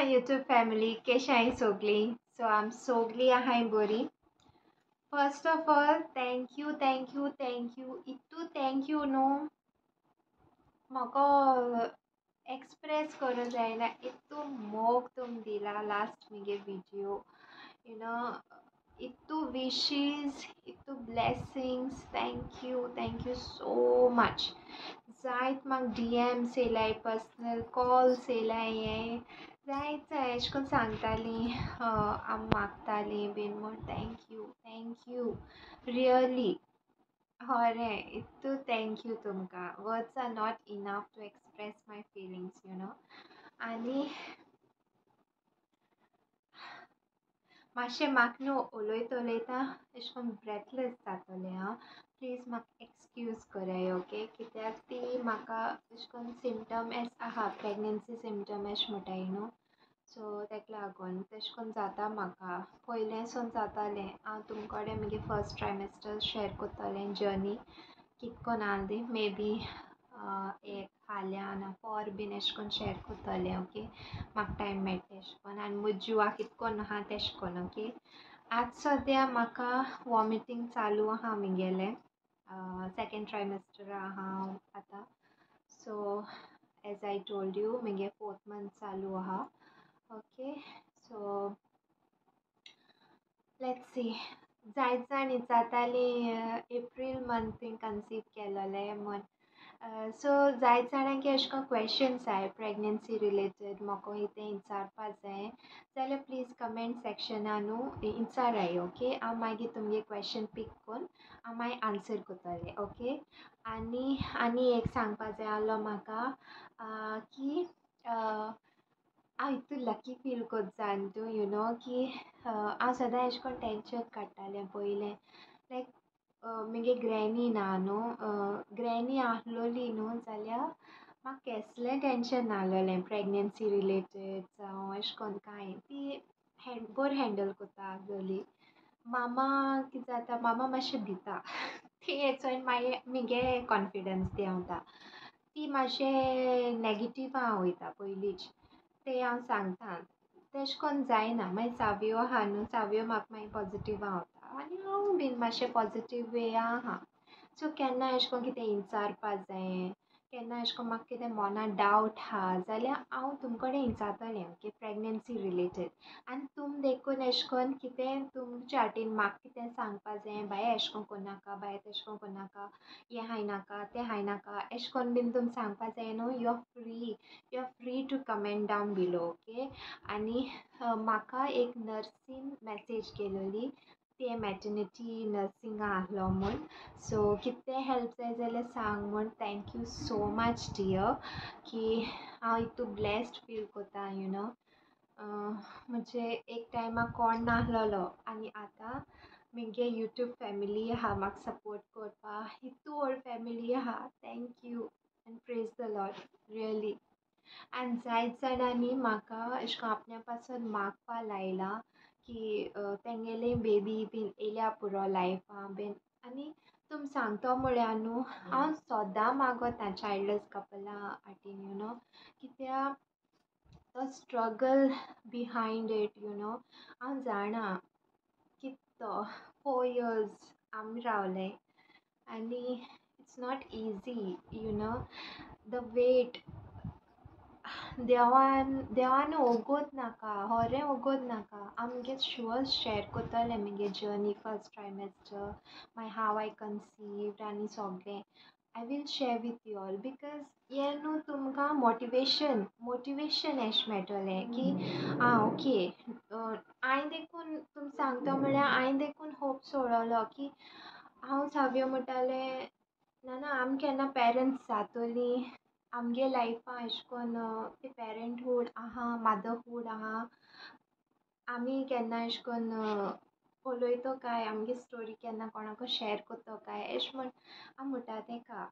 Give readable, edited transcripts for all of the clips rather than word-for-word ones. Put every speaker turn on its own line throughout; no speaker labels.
YouTube family, Kesha is Sogli. So I'm Sogli Ahai Bori. First of all, thank you. Ittu thank you no. म्हाका एक्सप्रेस करूं जायना इतू मोग तुम दिला लास्ट मुगे व्हिडिओ यू नो इतू विशीज इतू blessings thank you so much जायत म्हाका DMs येयलाय पर्सनल कॉल्स येयलाय हे जायत एशें कोन्न सांगतालीं मागतालीं बीन म्हूण thank you really Hore, ittu thank you tumka. Words are not enough to express my feelings, you know. आणि मातशें म्हाका न्हू उलोयता अशें करून ब्रेथलेस जातोलें हांव प्लीज म्हाका एक्सक्यूज कराय ओके कित्याक ती म्हाका अशें करून सिम्टम एस आहा प्रेग्नन्सी सिम्टम एशें म्हणटाय न्हू सो तेका लागून तेशें करून जाता म्हाका पयलेंसून जातालें हांव तुमचे कडेन म्हगे फर्स्ट ट्रायमेस्टर शेअर कोत्तोलें जर्नी कितें कोन्न आल्दी मे बी एक फाल्यां ना पोर बीन एशें कोन्न शेअर कोत्तोलें ओके म्हाका टायम मेळटा एशें कोन्न आनी म्हज्या जिवाक कितें कोन्न आहा तेशें कोन्न ओके आज सद्या म्हाका वॉमिटींग चालू आहा म्हगेलें सेकेंड ट्रायमेस्टर आहा आतां so as I told you म्हगे 4th मंथ चालू आहा ओके सो लेट्स सी जायत जाण विचारतालीं एप्रील मंथीन कन्सीव केलोलें म्हूण सो जायत जाणांक अशें करून क्वेश्चन्स आहाय प्रेग्नन्सी रिलेटेड म्हाका तें विचारपा जाय जाल्यार प्लीज कमेंट सेक्शनान न्हू विचाराय ओके हांव मागीर तुमगे क्वेश्चन पीक कोन्न हांव मागीर आन्सर कोत्तोलें ओके आनी एक सांगपा जाय आसलो म्हाका की हांव इतू लकी फील कोत्ता न्हू यू नो की हांव सदां एशें कोन्न टेंशन काडटालें पयलें लायक म्हगे ग्रॅनी ना न्हू ग्रॅनी आहलोली न्हू जाल्यार म्हाका केसलें टेंशन नाहलोलें प्रेग्नन्सी रिलेटेड जावं एशें कोन्न कांय ती बरी हँडल कोत्ता आहलोली मामा कितें जाता मामा मातशें भिता ती हेचोन मागीर म्हगे कॉन्फिडन्स देंवता ती मातशें नॅगेटीवा वयता पयलींच तें हांव सांगता तेशें कोन्न जायना मागीर सावयो आहा न्हू सावयो म्हाका मागीर पॉजिटीव आवता आनी हांव बीन मातशें पॉजिटीव वे आहा सो केन्ना एशें कोन्न कितें विचारपा जायें केन्ना एशें कोन्न म्हाका कितें मोना डावट आहा जाल्यार हांव तुम कडेन विचारतलें ओके प्रेग्नन्सी रिलेटेड आनी तुम देखून एशें कोन्न कितें तुमच्या वाटेन म्हाका कितें सांगपा जायें बाये एशें कोन्न कोन्नाका बाये तेशें कोन्न कोन्नाका हें हायनाका तें हायनाका एशें कोन्न बीन तुम सांगपा जाय न्हू you are free to comment down below okay आनी म्हाका एक नर्सीन मॅसेज केलोली तें मॅटर्निटी नर्सिंगा आहलो म्हूण सो कितें हेल्प जाय जाल्यार सांग म्हूण थँक्यू सो मच डियर की हांव इतू ब्लेस्ड फील कोत्ता यू नो म्हणजे एक टायमार कोण नाहलोलो आनी आतां म्हगे यूट्यूब फॅमिली आहा म्हाका सपोर्ट करपा इतू व्हड फॅमिली आहा thank you and praise the Lord really आनी जायत जाणांनी म्हाका अशें करून आपण्या पासून मागपा लायला की तेंगेले बेबी बीन येयल्या पुरो लायफा बीन आनी तुम सांगतो म्हळ्यार न्हू हांव सोदां मागोता चायल्डलेस कपला हाटीन यू नो कित्याक तो struggle behind it you know हांव जाणा कित तो 4 years आमी रावले आनी it's not easy you know the wait देवान ओगोत नाका होरें ओगोत नाका हांव म्हगे शुअर्स शेअर कोत्तोलें म्हगे जर्नी फर्स्ट ट्रायमेस्टर मागीर हाव आय कन्सीव्ड आनी सोगलें I will share with you all because हें न्हू तुमकां मोटिवेशन एशें मेळटोलें की ओके हांवें देखून तुम सांगतो म्हळ्यार हांवें देखून होप सोडलो की हांव सावयो म्हणटालें ना आमी केन्ना पेरंट्स जातोलीं आमगे लायफा एशें कोन्न तें पेरंटहूड आहा मदरहूड आहा आमी केन्ना एशें कोन्न उलोयतो काय आमगे स्टोरी केन्ना कोणाको शेअर कोत्तो काय एशें म्हूण हांव म्हणटा तेका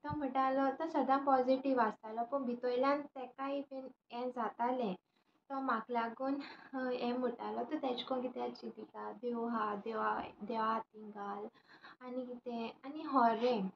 तो म्हणटालो तो सदां पॉजिटीव आसतालो पूण भितरल्यान तेकाय बीन हें जातालें तो म्हाका लागून हें म्हणटालो तूं तेजें कोन्न कित्याक चिंतिता देव आहा देवा हातीन घाल आनी कितें आनी होरें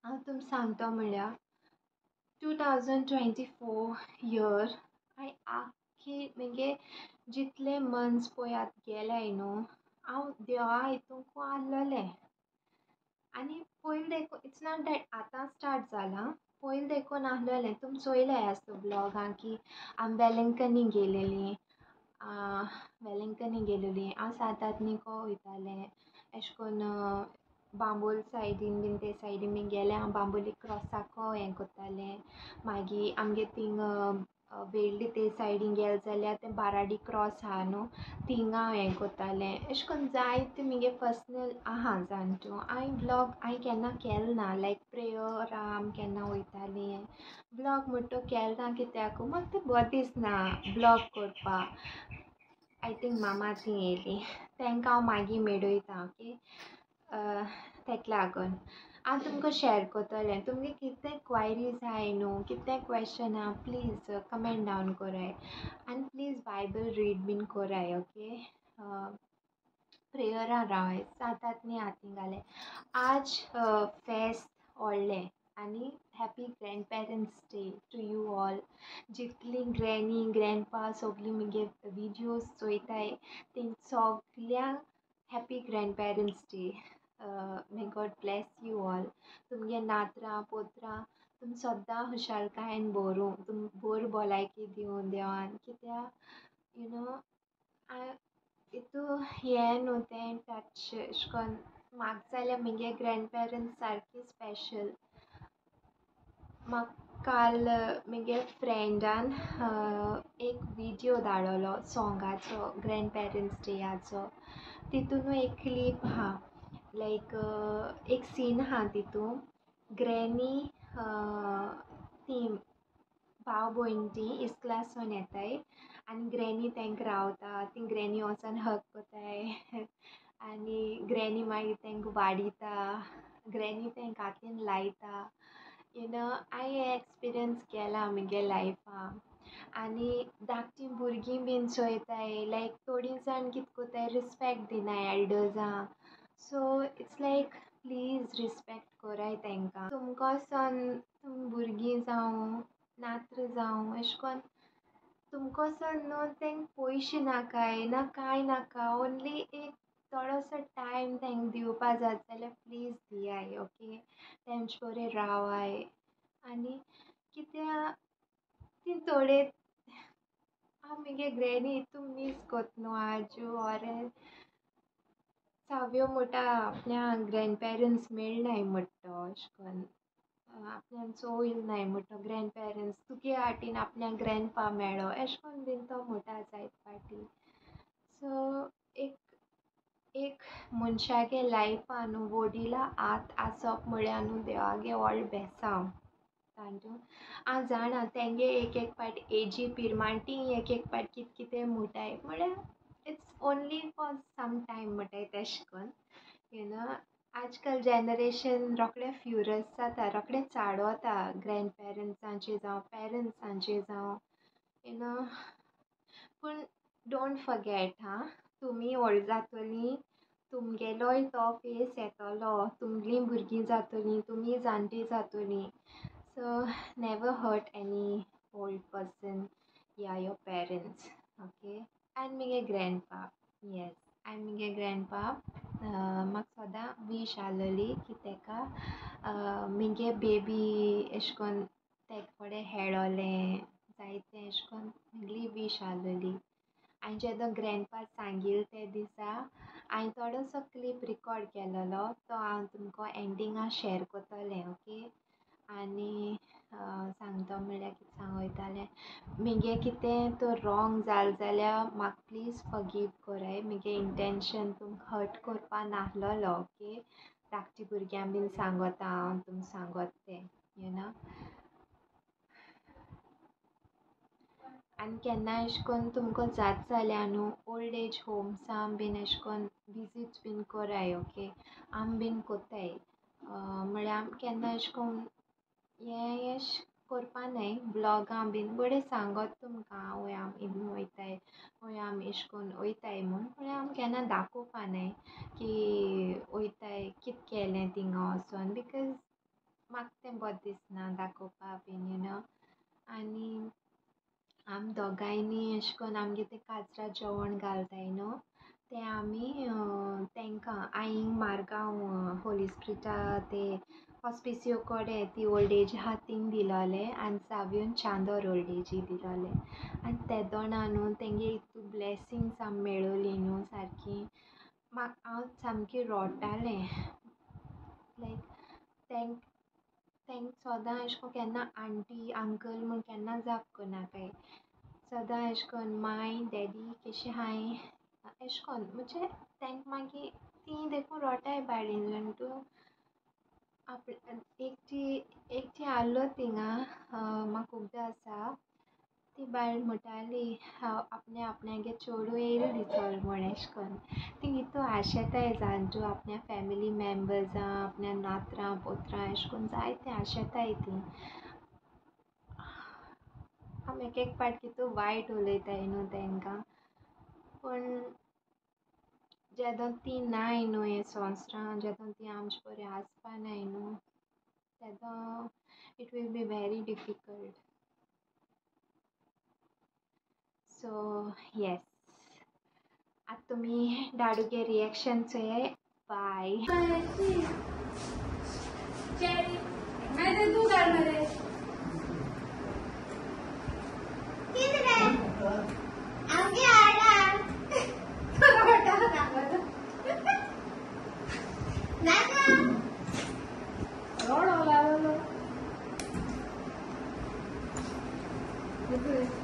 हांव तुम सांगतो म्हळ्यार 2024 year I की म्हणजे जितले मंथ्स पळय आतां गेल्याय न्हू हांव देवा हितूंकू आसलोलें आनी पयलीं देखून इट्स नॉट दॅट आतां स्टार्ट जालां पयलीं देखून आसलोलें तुमी चोयल्याय आसतो ब्लॉगां की हांव वेलिंगटनी गेलेलीं वेलिंगटनी गेलेलीं हांव सात आदनीको वयतालें अशें करून बांबोल सायडीन बीन ते सायडीन बीन गेलें हांव बांबोली क्रॉसाको हें कोत्तालें मागीर आमगे तींग वेळ्ळी ते सायडीन गेले जाल्यार तें बाराडी क्रॉस आहा न्हू थिंगा हांव हें कोत्तालें अशें करून जायते म्हगे पर्सनल आहा जाणट्यो हांवें ब्लॉग हांवें केन्ना केलो ना लायक प्रेयरा आमी केन्ना वयतालीं ब्लॉग म्हणटा तो केलो ना कित्याक म्हाका तें बरें दिसना ब्लॉग कोरपा आय थिंक मामा थंय येयली तांकां हांव मागीर मेळयता ओके तेका लागून हांव तुमकां शॅर कोत्तोलें तुमगे कितें क्वायरीज आहाय न्हू कितें क्वेश्चन आहा प्लीज कमेंट डावन कोराय आनी प्लीज बायबल रीड बीन कोराय ओके प्रेयरा रावाय सात आदनी हातींगाले आज फेस्त व्हडलें आनी happy grandparents day to you all जितलीं ग्रॅनी ग्रँडपा सगलीं म्हगे विडियोज चोयताय तें सोगल्यांक happy grandparents day may God bless you all तुमगे नातरां पोत्रां तुमी सोद्दां खुशालकायेन भरूं तुम बोर भलायकी दिवं देवान कित्या यू नो हितू हें न्हू तें टच अशें करून म्हाका जाल्यार म्हगे ग्रँड पेरंट्स सारके स्पेशल म्हाका काल म्हगे फ्रेंडान एक विडियो धाडलोलो सॉंगाचो ग्रँड पेरंट्स डेयाचो तितूनू एक क्लीप आहा लायक एक सीन आहा तितू ग्रॅनी ती भाव भयण तीं इस्क्लासून येताय आनी ग्रॅनी तांकां रावता ती ग्रॅनी वचोन हग कोताय आनी ग्रॅनी मागीर तांकां वाडिता ग्रॅनी तांकां हातीन लायता यू नो हांवें हें एक्सपिरियन्स केलां म्हगे लायफा आनी धाकटीं भुरगीं बीन चोयताय लायक थोडीं जाण कितें कोताय रिस्पेक्ट दिनाय एल्डर्सां so it's like please respect कोराय तांकां तुमकोसन तुम भुरगीं जावं नात्र जावं अशें कोन्न तुमकोसन न्हू तांकां पयशे नाकाय ना कांय नाका ओन्ली एक थोडोसो टायम तांकां दिवपा जाता जाल्यार प्लीज दियाय ओके तेंचे बरें रावाय आनी कित्या ती थोडे हांव म्हगे ग्रॅनी हितू मीस कोत्ता न्हू आजू ऑर सावयो म्हुटा आपल्या ग्रँड पेरंट्स मेळनाय म्हुटा तो अशें करून आपल्यान चोयलनाय म्हुटा ग्रँड पेरंट्स तुगे वाटेन आपल्याक ग्रँडपा मेळ्ळो अशें करून बीन तो म्हुटा जायत फावटी सो एक मनशागे लायफान न्हू वडील हात आसप म्हळ्यार न्हू देवागे व्हड बेसांव जाणट्यो हांव जाणा तेंगे एक एक पाटी एजी पिरमाण तीं एक एक पाटी कितें कितें म्हुटाय म्हळ्यार it's only for some time म्हुटाय तेशें कोन्न यू नो आजकाल जेनरेशन रोखडें फ्युरस जाता रोखडें चाडवता ग्रँड पेरंट्सांचें जावं पेरंट्सांचें जावं यू नो पूण डोंट फर्गेट तुमी व्हड जातलीं तुमगेलोय तो फेस येतलो तुमगेलीं भुरगीं जातलीं तुमी जाणटीं जातलीं so never hurt any old person या योर पेरंट्स ओके आनी म्हगे ग्रँडपा येस आनी म्हगे ग्रँडपा म्हाका सोदां वीश आहलोली की तेका म्हगे बेबी अशें करून तेका फुडें खेळोलें जायतें अशें करून सगली वीश आहलोली हांवें जेन्ना ग्रँडपा सांगिल्लें ते दिसा हांवें थोडोसो क्लीप रिकॉर्ड केलोलो तो हांव तुमकां एंडिंगा शॅर कोत्तोलें ओके आनी सांगतो म्हणल्यार कितें सांगूं वयतालें म्हगे कितें तर रॉंग जालें जाल्यार म्हाका प्लीज फॉरगीव कोराय म्हगे इंटेंशन तुमकां हर्ट कोरपा नाहलोलो ओके धाकटी भुरग्यां बीन सांगोता हांव तुमकां सांगोत तें यू नो आनी केन्नाय अशें करून तुमकां जात जाल्यार न्हू ओल्ड एज होम्सां बीन अशें करून विजीट बीन कोराय ओके आमी बीन कोत्ताय म्हळ्यार आमी केन्ना अशें करून हें कोरपा न्हय ब्लॉगां बीन बरें सांगोत तुमकां वय आमी बीन वयताय वय आमी अशें करून वयताय म्हूण म्हळ्यार आमी केन्ना दाखोवपा न्हय की वयताय कितें केलें थिंगा वोसोन बिकॉज म्हाका तें बरें दिसना दाखोवपा बीन यू नो आनी आम दोगांयनी अशें करून आमगे तें काजरा जेवण घालताय न्हू तें आमी तांकां आईंक मारगांव होली स्पिरिटा ते हॉस्पिसियो कोडे ती ओल्ड एज आहा थिंग दिलोलें आनी सावियोन चांदोर ओल्ड एजी दिलोलें आनी ते दोना न्हू तेंगे इतू ब्लेसिंग्स आम मेळोली न्हू सारकी हांव सामकी रोटालें लायक तेंक सोदां अशें करून केन्ना आंटी अंकल म्हूण केन्ना जाप कोन्नाकाय सदां अशें करून माय डॅडी केशें हाय अशें करून म्हणजे तेंक मागीर तीं देखून रोटाय बायलेन तूं एक ती आहलो थिंगा म्हाका खबर आसा ती बायल म्हणटाली आपण्यागे चेडूं येयलो दिसोलो म्हूण अशें करून तींग इतू आशेताय जाणट्यो आपल्या फॅमिली मेम्बर्सां आपल्या नातरां पोत्रां अशें करून जायते आशेताय तीं आम एक पाट कितू वायट उलयताय न्हू तेंकां पूण जेदोन तीं नाय न्हू हे संवसारान जेदोन तीं आमचे पोरे आसपानाय न्हू तेदो it will be very difficult so yes आतां तुमी धाडुगे रिएक्शन चोय बाय
Good.